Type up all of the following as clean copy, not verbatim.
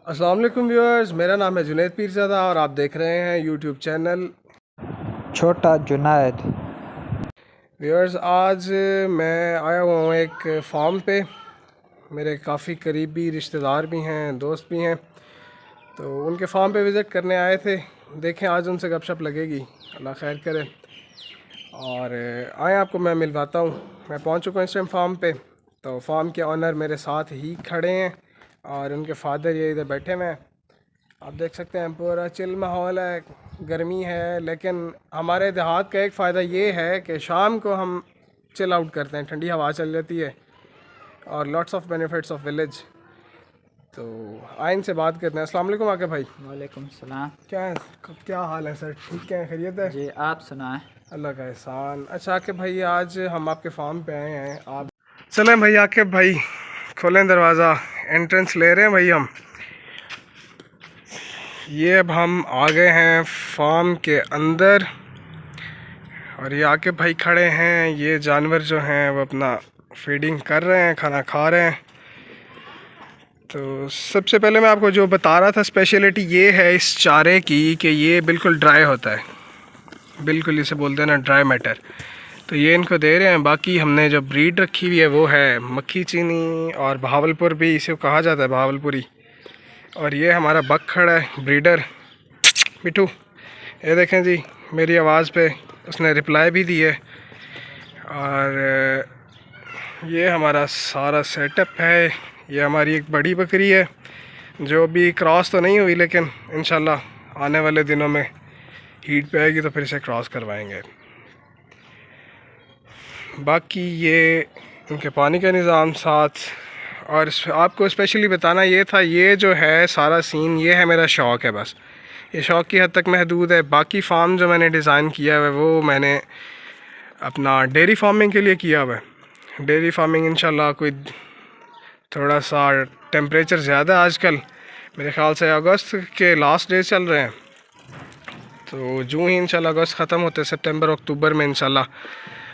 अस्सलाम वालेकुम व्यूअर्स, मेरा नाम है जुनैद पीरज़ादा और आप देख रहे हैं यूट्यूब चैनल छोटा जुनैद। व्यूअर्स। आज मैं आया हुआ हूँ एक फार्म पे। मेरे काफ़ी करीबी रिश्तेदार भी हैं, दोस्त भी हैं, तो उनके फार्म पे विज़िट करने आए थे। देखें आज उनसे गपशप लगेगी, अल्लाह खैर करे। और आए आपको मैं मिलवाता हूँ। मैं पहुँच चुका हूँ इस टाइम फार्म पे। तो फार्म के ऑनर मेरे साथ ही खड़े हैं और उनके फादर ये इधर बैठे हुए हैं। आप देख सकते हैं पूरा चिल माहौल है, गर्मी है, लेकिन हमारे देहात का एक फ़ायदा ये है कि शाम को हम चिल आउट करते हैं, ठंडी हवा चल जाती है और lots of benefits of village. तो आइन से बात करते हैं। अस्सलाम वालेकुम आके भाई। वालेकुम सलाम। क्या हाल है सर? ठीक है, खैरियत है? जी आप सुनाएं। अल्लाह का एहसान। अच्छा आके भाई, आज हम आपके फार्म पे आए हैं। आप चलें भाई, आके भाई खोलें दरवाज़ा, एंट्रेंस ले रहे हैं भाई हम। ये अब हम आ गए हैं फार्म के अंदर और ये आके भाई खड़े हैं। ये जानवर जो हैं वो अपना फीडिंग कर रहे हैं, खाना खा रहे हैं। तो सबसे पहले मैं आपको जो बता रहा था, स्पेशलिटी ये है इस चारे की कि ये बिल्कुल ड्राई होता है, बिल्कुल इसे बोलते हैं ना ड्राई मैटर। तो ये इनको दे रहे हैं। बाकी हमने जो ब्रीड रखी हुई है वो है मक्खी चीनी, और बहावलपुर भी इसे कहा जाता है, बहावलपुरी। और ये हमारा बखड़ है ब्रीडर मिठू। ये देखें जी, मेरी आवाज़ पे उसने रिप्लाई भी दी है। और ये हमारा सारा सेटअप है। ये हमारी एक बड़ी बकरी है जो अभी क्रॉस तो नहीं हुई, लेकिन इंशाल्लाह आने वाले दिनों में हीट पे आएगी तो फिर इसे क्रॉस करवाएंगे। बाकी ये उनके पानी का निज़ाम साथ। और आपको स्पेशली बताना ये था, ये जो है सारा सीन, ये है मेरा शौक़ है, बस ये शौक़ की हद तक महदूद है। बाकी फार्म जो मैंने डिज़ाइन किया हुआ है वो मैंने अपना डेयरी फार्मिंग के लिए किया हुआ है। डेयरी फार्मिंग इंशाल्लाह कोई थोड़ा सा टेम्परेचर ज़्यादा आजकल, मेरे ख़्याल से अगस्त के लास्ट डे चल रहे हैं, तो जो ही इंशाल्लाह अगस्त ख़त्म होते सितंबर अक्टूबर में इंशाल्लाह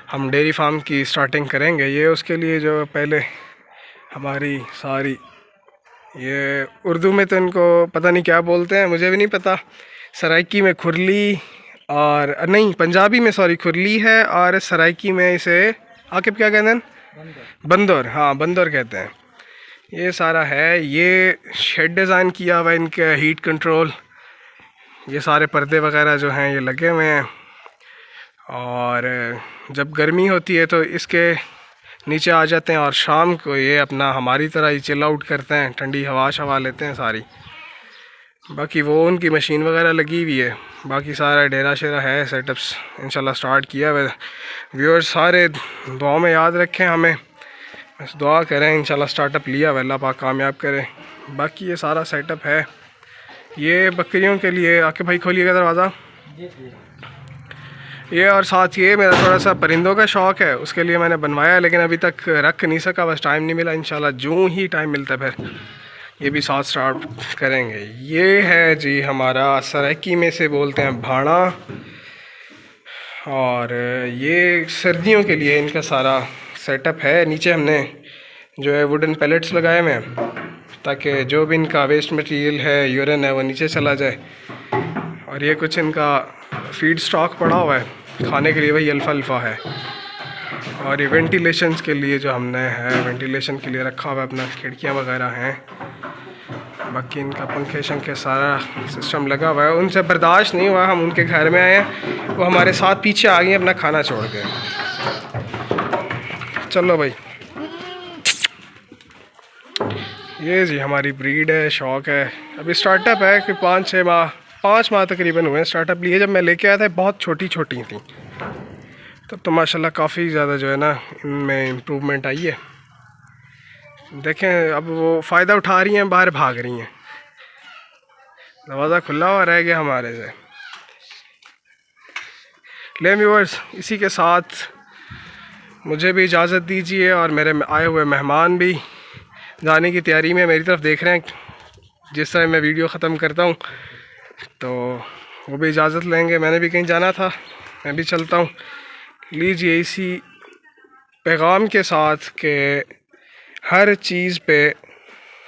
हम डेयरी फार्म की स्टार्टिंग करेंगे। ये उसके लिए जो पहले हमारी सारी, ये उर्दू में तो इनको पता नहीं क्या बोलते हैं, मुझे भी नहीं पता। सराइकी में खुरली, और नहीं पंजाबी में सॉरी खुरली है, और सराइकी में इसे आकिब क्या कहते हैं? बंदर। हाँ बंदर कहते हैं। ये सारा है। ये शेड डिज़ाइन किया हुआ है इनके, हीट कंट्रोल, ये सारे पर्दे वगैरह जो हैं ये लगे हुए हैं। और जब गर्मी होती है तो इसके नीचे आ जाते हैं और शाम को ये अपना हमारी तरह ही चिल आउट करते हैं, ठंडी हवा शवा लेते हैं सारी। बाकी वो उनकी मशीन वगैरह लगी हुई है। बाकी सारा डेरा शेरा है, सेटअप्स इंशाल्लाह स्टार्ट किया हुआ है। व्यूअर्स सारे दुआ में याद रखें हमें, बस दुआ करें इंशाल्लाह स्टार्टअप लिया हुआ अल्लाह पाक कामयाब करे। बाकी ये सारा सेटअप है। ये बकरियों के लिए आके भाई खोलिएगा दरवाज़ा। ये और साथ ये मेरा थोड़ा सा परिंदों का शौक़ है, उसके लिए मैंने बनवाया है, लेकिन अभी तक रख नहीं सका, बस टाइम नहीं मिला। इंशाल्लाह जो ही टाइम मिलता है फिर ये भी साथ स्टार्ट करेंगे। ये है जी हमारा, सराइकी में से बोलते हैं भाड़ा। और ये सर्दियों के लिए इनका सारा सेटअप है। नीचे हमने जो है वुडन पैलेट्स लगाए हुए हैं ताकि जो भी इनका वेस्ट मटेरियल है, यूरिन है, वो नीचे चला जाए। और ये कुछ इनका फीड स्टॉक पड़ा हुआ है खाने के लिए, वही अल्फ़ा है। और ये वेंटिलेशन के लिए जो हमने है, वेंटिलेशन के लिए रखा हुआ है अपना, खिड़कियाँ वगैरह हैं। बाकी इनका पंखे शंखे सारा सिस्टम लगा हुआ है। उनसे बर्दाश्त नहीं हुआ, हम उनके घर में आए हैं, वो हमारे साथ पीछे आ गए अपना खाना छोड़ के। चलो भाई, ये जी हमारी ब्रीड है, शौक़ है। अभी स्टार्टअप है कि 5 माह तकरीबन हुए स्टार्टअप लिए। जब मैं लेके आया था बहुत छोटी छोटी थी, तब तो माशाल्लाह काफ़ी ज़्यादा जो है ना इनमें इम्प्रूवमेंट आई है। देखें अब वो फ़ायदा उठा रही हैं, बाहर भाग रही हैं। दरवाज़ा खुला हुआ रह गया हमारे से। ले व्यूअर्स, इसी के साथ मुझे भी इजाज़त दीजिए, और मेरे आए हुए मेहमान भी जाने की तैयारी में मेरी तरफ देख रहे हैं। जिस तरह मैं वीडियो ख़त्म करता हूँ तो वो भी इजाज़त लेंगे। मैंने भी कहीं जाना था, मैं भी चलता हूँ। लीजिए इसी पैगाम के साथ कि हर चीज़ पे